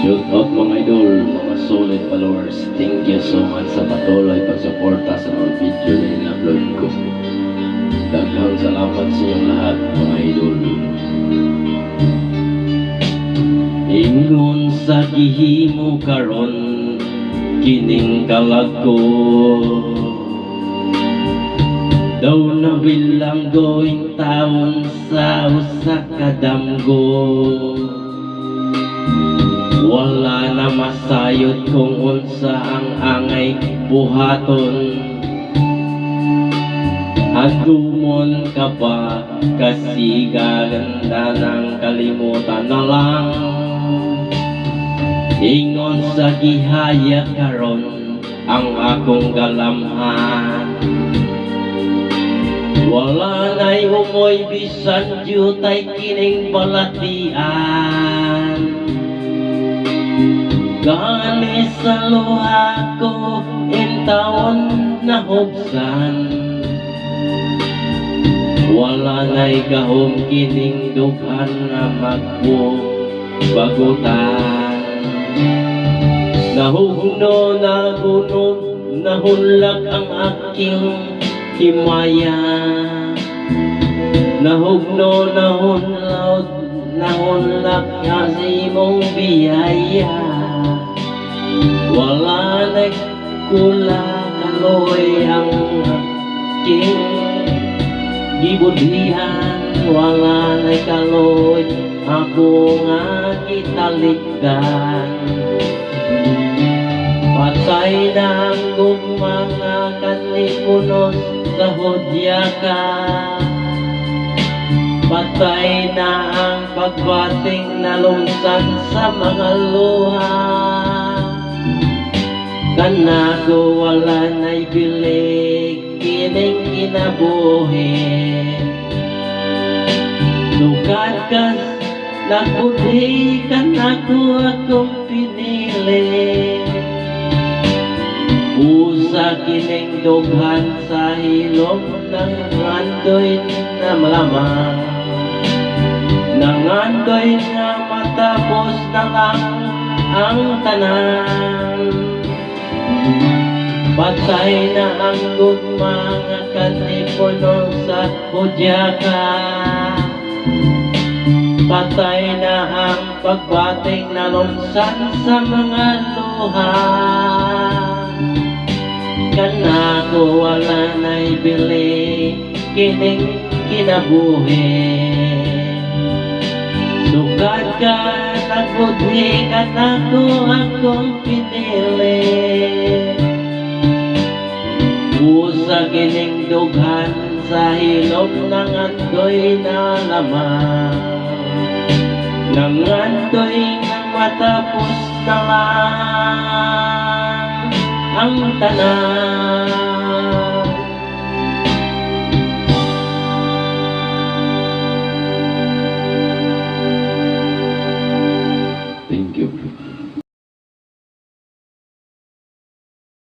Shout out mga idol, mga solid followers. Thank you so much sa patuloy pagsuporta sa mga video na in-upload ko. Daghang salamat sa inyong lahat mga idol. Ingon sa gihimo karon kining kalag ko, daw na bilang going taon sa usa ka damgo. Wala na masayod kung unsa ang angay buhaton. Hagumon ka ba kasi gaganda ng kalimutan na lang. Ingon sa gihaya karon ang akong galamhan. Wala na'y umoy bisan jutay kining balatian. Gani sa luha ko taon na hubsan. Wala na'y gahom kining dughan na magbagutan. Nahugno, nagunog, nahulak ang aking himaya. Nahugno, nahulak kasi mong biyaya. Wala nagkulang kaloy ang aking gibudhihan. Wala nagkaloy ako nga kitalikdan. Patay na ang mga kanipunos sa hodya ka. Patay na ang pagbating na lumsan sa mga luha. Kanako wala na'y bilig kining kinabuhi. Sukad kas nagbuhi kanako akong pinili. Usa kining dughan sa hilom ng andoy na malamang. Nangandoy nga matapos na lang ang tanan. Patay na ang mga kanipuno sa hudyaka. Patay na ang pagbating na lumsan sa mga luha. Kanako wala na'y bili kining kinabuhi. Sukad ka nagbudhi kanako akong pinili. Usa kining dughan sa hilom ng andoy na lamang. Nang andoy nang matapos na lang ang tanan.